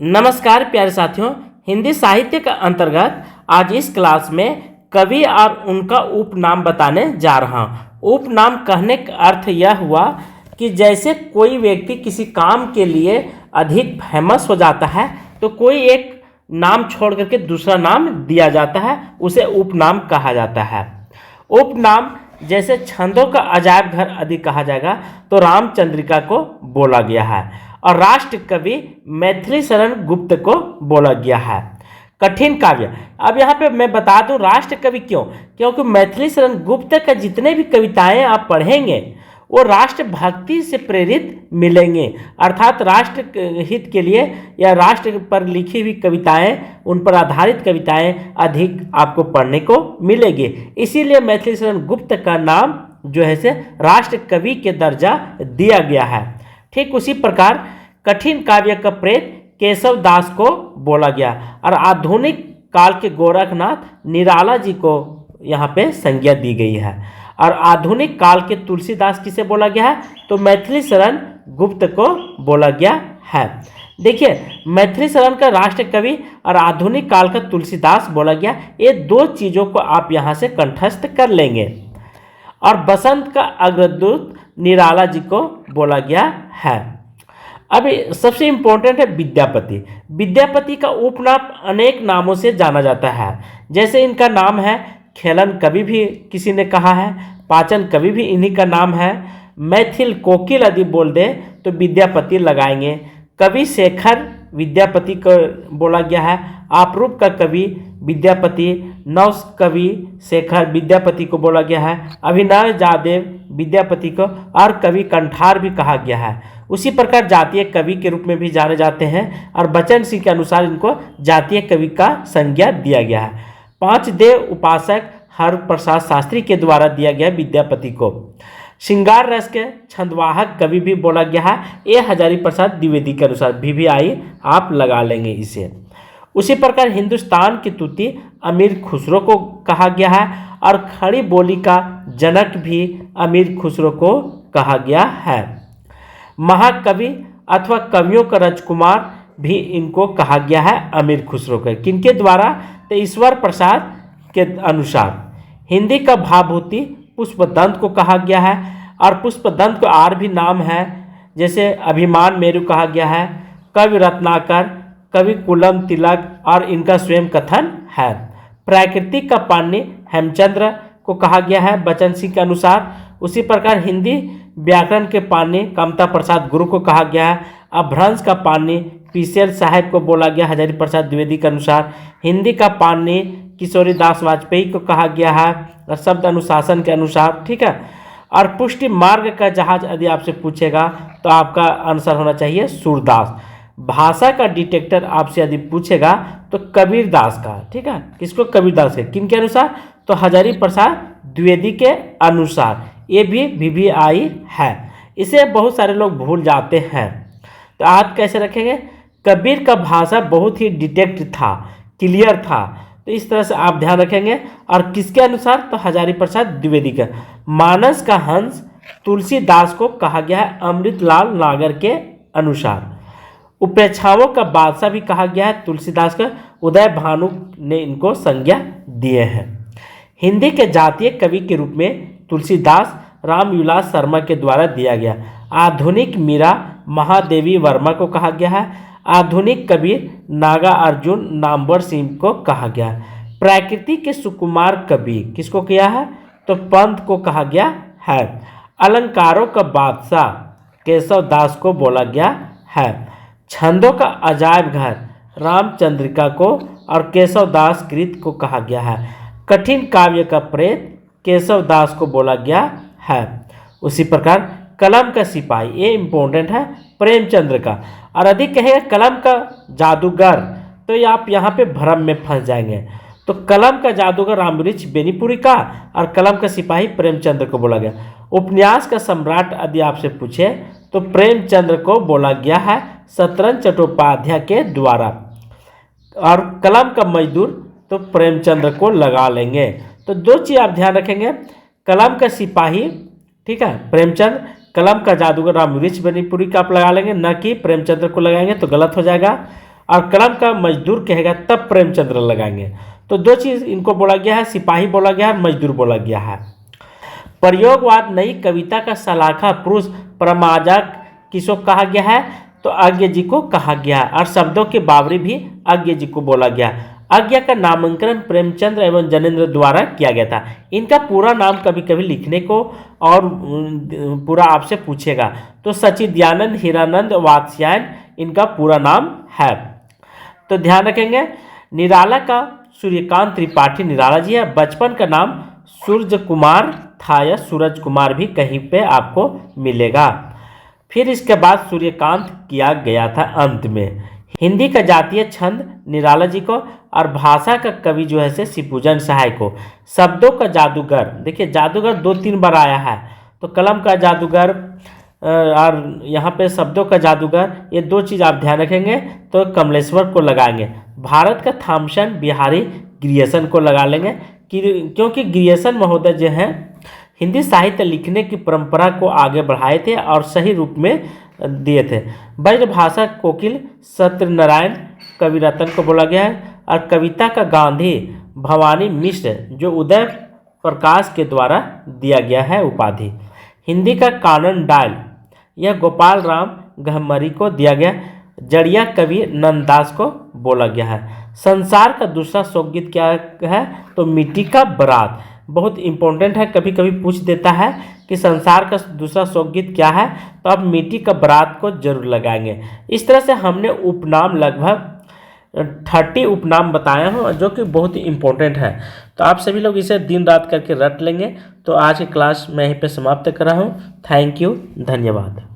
नमस्कार प्यारे साथियों, हिंदी साहित्य का अंतर्गत आज इस क्लास में कवि और उनका उपनाम बताने जा रहा हूँ। उपनाम कहने का अर्थ यह हुआ कि जैसे कोई व्यक्ति किसी काम के लिए अधिक फेमस हो जाता है तो कोई एक नाम छोड़ करके दूसरा नाम दिया जाता है, उसे उपनाम कहा जाता है। उपनाम जैसे छंदों का अजायब घर आदि कहा जाएगा तो रामचंद्रिका को बोला गया है और राष्ट्र कवि मैथिली शरण गुप्त को बोला गया है। कठिन काव्य, अब यहाँ पे मैं बता दूं राष्ट्र कवि क्यों, क्योंकि मैथिली शरण गुप्त का जितने भी कविताएं आप पढ़ेंगे वो राष्ट्र भक्ति से प्रेरित मिलेंगे, अर्थात राष्ट्र हित के लिए या राष्ट्र पर लिखी हुई कविताएं, उन पर आधारित कविताएं अधिक आपको पढ़ने को मिलेगी। इसीलिए मैथिली शरण गुप्त का नाम जो है से राष्ट्र कवि के दर्जा दिया गया है। ठीक उसी प्रकार कठिन काव्य का प्रेत केशव दास को बोला गया और आधुनिक काल के गोरखनाथ निराला जी को यहाँ पे संज्ञा दी गई है। और आधुनिक काल के तुलसीदास किसे बोला गया है, तो मैथिली शरण गुप्त को बोला गया है। देखिए, मैथिली शरण का राष्ट्र कवि और आधुनिक काल का तुलसीदास बोला गया, ये दो चीज़ों को आप यहाँ से कंठस्थ कर लेंगे। और बसंत का अग्रदूत निराला जी को बोला गया है। अभी सबसे इम्पोर्टेंट है विद्यापति। विद्यापति का उपनाम अनेक नामों से जाना जाता है, जैसे इनका नाम है खेलन कवि भी किसी ने कहा है, पाचन कवि भी इन्हीं का नाम है, मैथिल कोकिल यदि बोल दे तो विद्यापति लगाएंगे, कवि शेखर विद्यापति को बोला गया है, आपरूप का कवि विद्यापति, नव कवि शेखर विद्यापति को बोला गया है, अभिनव जादेव विद्यापति को और कवि कंठार भी कहा गया है। उसी प्रकार जातीय कवि के रूप में भी जाने जाते हैं और बचन सिंह के अनुसार इनको जातीय कवि का संज्ञा दिया गया है। पांच देव उपासक हर प्रसाद शास्त्री के द्वारा दिया गया विद्यापति को। श्रृंगार रस के छंदवाहक कवि भी बोला गया है, ये हजारी प्रसाद द्विवेदी के अनुसार भी आप लगा लेंगे इसे। उसी प्रकार हिंदुस्तान की तूती अमीर खुसरो को कहा गया है और खड़ी बोली का जनक भी अमीर खुसरो को कहा गया है। महाकवि अथवा कवियों का राजकुमार भी इनको कहा गया है अमीर खुसरो के, किनके द्वारा, तो ईश्वर प्रसाद के अनुसार। हिंदी का भाभूति पुष्पदंत को कहा गया है और पुष्पदंत को और भी नाम है, जैसे अभिमान मेरु कहा गया है, कवि रत्नाकर, कवि कुलम तिलक और इनका स्वयं कथन है। प्राकृतिक का पाणिनि हेमचंद्र को कहा गया है बचन सिंह के अनुसार। उसी प्रकार हिंदी व्याकरण के पाणिनि कमता प्रसाद गुरु को कहा गया है। अभ्रंश का पाणिनि पीसेल साहेब को बोला गया हजारी प्रसाद द्विवेदी के अनुसार। हिंदी का पाणिनि किशोरी दास वाजपेयी को कहा गया है और शब्द अनुशासन के अनुसार, ठीक है। और पुष्टि मार्ग का जहाज यदि आपसे पूछेगा तो आपका आंसर होना चाहिए सूरदास। भाषा का डिटेक्टर आपसे यदि पूछेगा तो कबीरदास का, ठीक है। किसको, कबीरदास के, किन के अनुसार, तो हजारी प्रसाद द्विवेदी के अनुसार। ये भी है। इसे बहुत सारे लोग भूल जाते हैं, तो आज कैसे रखेंगे, कबीर का भाषा बहुत ही डिटेक्ट था, क्लियर था, तो इस तरह से आप ध्यान रखेंगे। और किसके अनुसार, तो हजारी प्रसाद द्विवेदी का। मानस का हंस तुलसीदास को कहा गया है अमृतलाल नागर के अनुसार। उपेक्षाओं का बादशाह भी कहा गया है तुलसीदास का, उदय भानु ने इनको संज्ञा दिए हैं। हिंदी के जातीय कवि के रूप में तुलसीदास रामविलास शर्मा के द्वारा दिया गया। आधुनिक मीरा महादेवी वर्मा को कहा गया है। आधुनिक कवि नागा अर्जुन नामवर सिंह को कहा गया है। प्रकृति के सुकुमार कवि किसको किया है, तो पंत को कहा गया है। अलंकारों का बादशाह केशव दास को बोला गया है। छंदों का अजायब घर रामचंद्रिका को और केशव दास कृत को कहा गया है। कठिन काव्य का प्रेत केशव दास को बोला गया है। उसी प्रकार कलम का सिपाही, ये इंपॉर्टेंट है, प्रेमचंद्र का। और अधिक कहेगा कलम का जादूगर, तो ये आप यहाँ पे भ्रम में फंस जाएंगे। तो कलम का जादूगर रामवृक्ष बेनीपुरी का और कलम का सिपाही प्रेमचंद्र को बोला गया। उपन्यास का सम्राट यदि आपसे पूछे तो प्रेमचंद्र को बोला गया है शतरंज चट्टोपाध्याय के द्वारा। और कलम का मजदूर तो प्रेमचंद्र को लगा लेंगे। तो दो चीज़ आप ध्यान रखेंगे, कलम का सिपाही, ठीक है, प्रेमचंद, कलम का जादूगर रामवृक्ष बेनीपुरी का आप लगा लेंगे, न कि प्रेमचंद्र को लगाएंगे तो गलत हो जाएगा। और कलम का मजदूर कहेगा तब प्रेमचंद्र लगाएंगे। तो दो चीज़ इनको बोला गया है, सिपाही बोला गया है, मजदूर बोला गया है। प्रयोगवाद नई कविता का सलाखा पुरुष प्रमाजक किसको कहा गया है? तो अज्ञ जी को कहा गया है। और शब्दों के बावरी भी अज्ञ जी को बोला गया। अज्ञ का नामांकन प्रेमचंद्र एवं जनेन्द्र द्वारा किया गया था। इनका पूरा नाम कभी कभी लिखने को और पूरा आपसे पूछेगा, तो सच्चिदानंद हीरानंद वात्स्यायन इनका पूरा नाम है। तो ध्यान रखेंगे। निराला का सूर्यकांत त्रिपाठी निराला जी है। बचपन का नाम सूरज कुमार था या सूरज कुमार भी कहीं पे आपको मिलेगा। फिर इसके बाद सूर्यकांत किया गया था अंत में। हिंदी का जातीय छंद निराला जी को और भाषा का कवि जो है से शिवपूजन सहाय को। शब्दों का जादूगर, देखिए जादूगर 2-3 बार आया है, तो कलम का जादूगर और यहाँ पे शब्दों का जादूगर, ये दो चीज़ आप ध्यान रखेंगे तो कमलेश्वर को लगाएंगे। भारत का थॉमसन बिहारी ग्रियर्सन को लगा लेंगे क्योंकि ग्रियर्सन महोदय जो हैं हिंदी साहित्य लिखने की परंपरा को आगे बढ़ाए थे और सही रूप में दिए थे। ब्रजभाषा कोकिल सत्यनारायण कविरत्न को बोला गया है। और कविता का गांधी भवानी मिश्र जो उदय प्रकाश के द्वारा दिया गया है उपाधि। हिंदी का कानन डायल यह गोपाल राम गहमरी को दिया गया। जड़िया कवि नंददास को बोला गया है। संसार का दूसरा शोकगीत क्या है? तो मिट्टी का बारात, बहुत इंपॉर्टेंट है, कभी कभी पूछ देता है कि संसार का दूसरा शोकगीत क्या है, तो आप मिट्टी का बारात को जरूर लगाएंगे। इस तरह से हमने उपनाम लगभग 30 उपनाम बताए हैं जो कि बहुत ही इंपॉर्टेंट है। तो आप सभी लोग इसे दिन रात करके रट लेंगे। तो आज की क्लास मैं यहीं पे समाप्त कर रहा हूँ। थैंक यू, धन्यवाद।